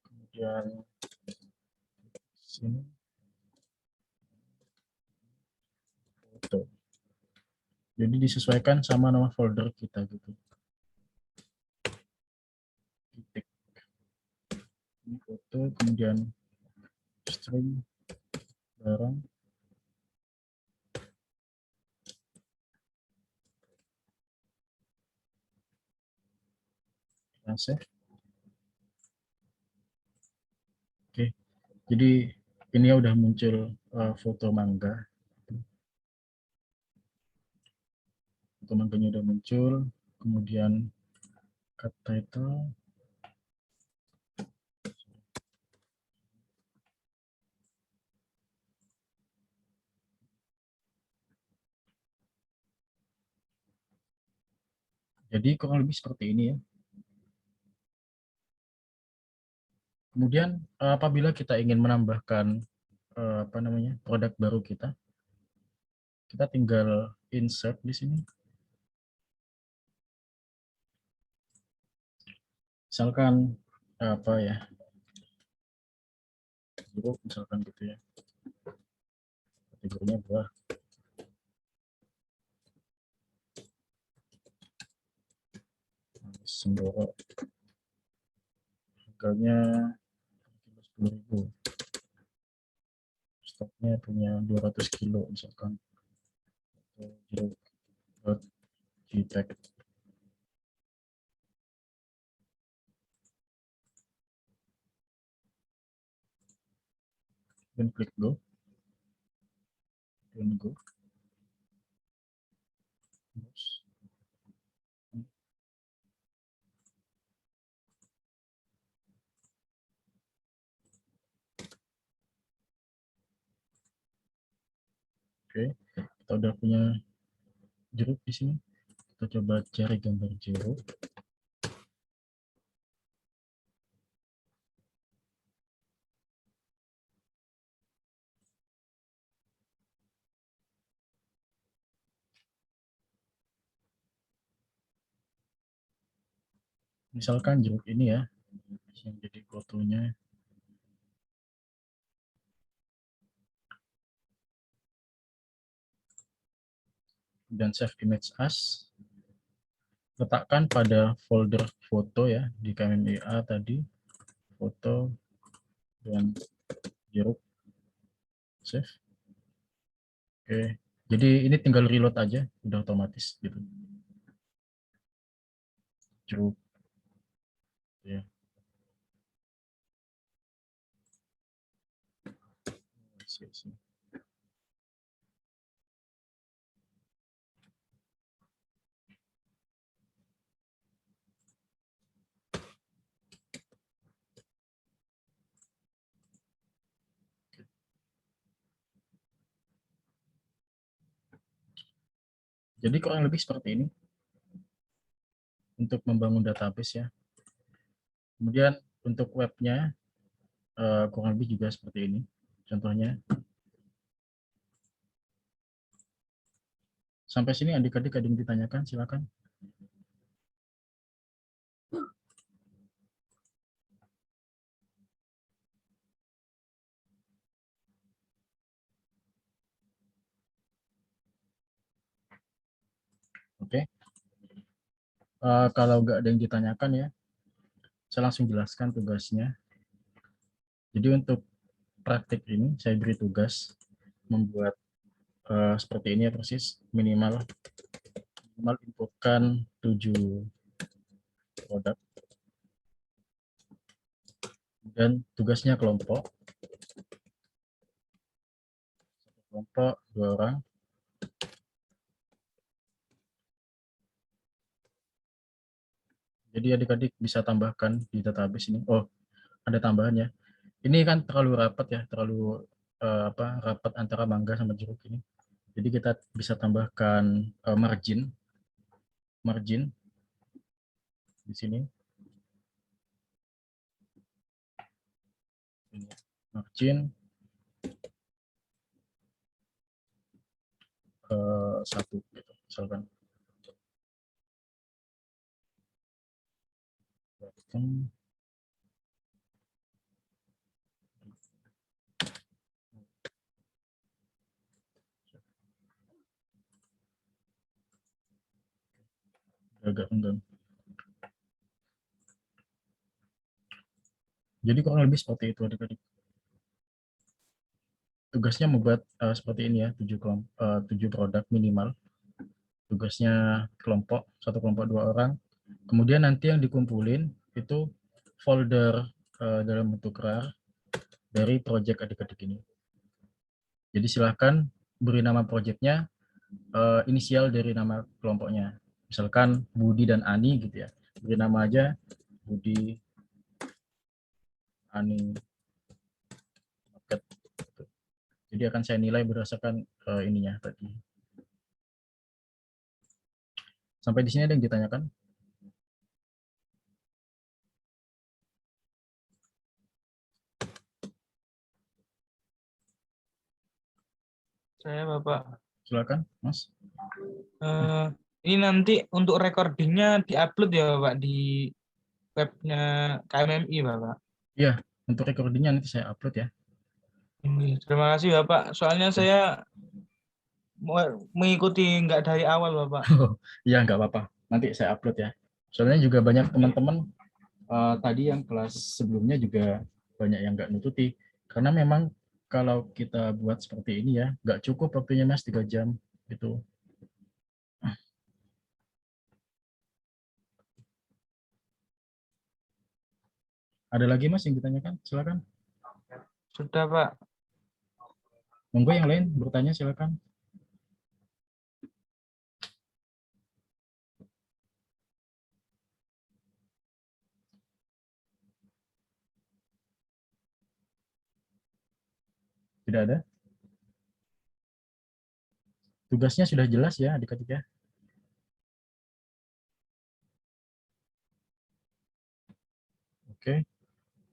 Kemudian sini. Foto. Jadi disesuaikan sama nama folder kita gitu. Titik. Ini foto, kemudian string barang. Kita save. Oke, jadi ini ya udah muncul foto mangga. kemangganya udah muncul, kemudian cut title. Jadi kurang lebih seperti ini ya. Kemudian apabila kita ingin menambahkan apa namanya produk baru kita tinggal insert di sini. Misalkan apa ya, grup misalkan gitu ya, kategorinya buah. Semboro, harganya 10.000, stoknya punya 200 kilo misalkan, jeruk G-Tech. Dan klik go, dan go. Oke, kita udah punya jeruk di sini. Kita coba cari gambar jeruk. Misalkan jeruk ini ya, yang jadi fotonya. Dan save image as. Letakkan pada folder foto ya, di KMMA tadi, foto dan jeruk. Save. Oke, jadi ini tinggal reload aja, udah otomatis gitu. Jeruk. Ya. Jadi kurang lebih seperti ini untuk membangun database ya. Kemudian untuk webnya kurang lebih juga seperti ini. Contohnya. Sampai sini adik-adik ada yang ditanyakan, silakan. Oke. Kalau nggak ada yang ditanyakan ya, saya langsung jelaskan tugasnya. Jadi untuk praktik ini saya beri tugas membuat seperti ini ya persis, minimal inputkan 7 produk. Dan tugasnya kelompok. Kelompok 2 orang. Jadi adik-adik bisa tambahkan di database ini. Oh, ada tambahan ya. Ini kan terlalu rapat ya, terlalu rapat antara mangga sama jeruk ini. Jadi kita bisa tambahkan margin di sini. Margin 1 gitu, misalkan. Agak enggan. Jadi kurang lebih seperti itu adik-adik. Tugasnya membuat seperti ini ya, 7 produk minimal. Tugasnya kelompok, 1 kelompok 2 orang. Kemudian nanti yang dikumpulin itu folder dalam bentuk RAR dari project adik-adik ini. Jadi silahkan beri nama projectnya inisial dari nama kelompoknya. Misalkan Budi dan Ani gitu ya. Beri nama aja Budi Ani Market. Jadi akan saya nilai berdasarkan ininya tadi. Sampai di sini ada yang ditanyakan? Saya Bapak. Silakan, Mas. Ini nanti untuk recordingnya diupload ya Bapak di webnya KMMI Bapak. Iya, untuk recordingnya nanti saya upload ya. Terima kasih Bapak. Soalnya saya mengikuti nggak dari awal Bapak. Iya, nggak apa-apa. Nanti saya upload ya. Soalnya juga banyak teman-teman tadi yang kelas sebelumnya juga banyak yang nggak nututi. Karena memang kalau kita buat seperti ini ya, nggak cukup waktunya Mas 3 jam gitu. Ada lagi Mas yang ditanyakan? Silakan. Sudah Pak. Monggo yang lain bertanya silakan. Tidak ada? Tugasnya sudah jelas ya adik-adik ya. Oke.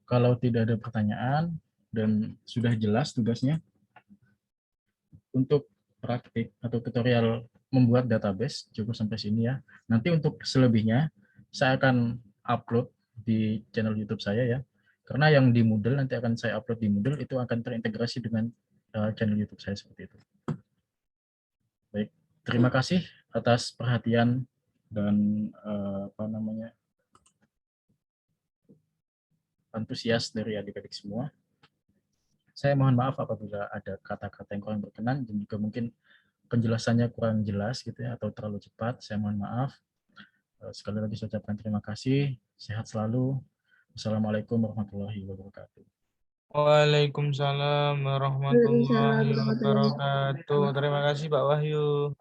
Kalau tidak ada pertanyaan dan sudah jelas tugasnya, untuk praktik atau tutorial membuat database cukup sampai sini ya. Nanti untuk selebihnya saya akan upload di channel YouTube saya ya. Karena yang di Moodle nanti akan saya upload di Moodle itu akan terintegrasi dengan channel YouTube saya seperti itu. Baik, terima kasih atas perhatian dan antusias dari adik-adik semua. Saya mohon maaf apabila ada kata-kata yang kurang berkenan dan juga mungkin penjelasannya kurang jelas gitu ya atau terlalu cepat. Saya mohon maaf. Sekali lagi saya ucapkan terima kasih. Sehat selalu. Wassalamualaikum warahmatullahi wabarakatuh. Waalaikumsalam warahmatullahi wabarakatuh. Terima kasih Pak Wahyu.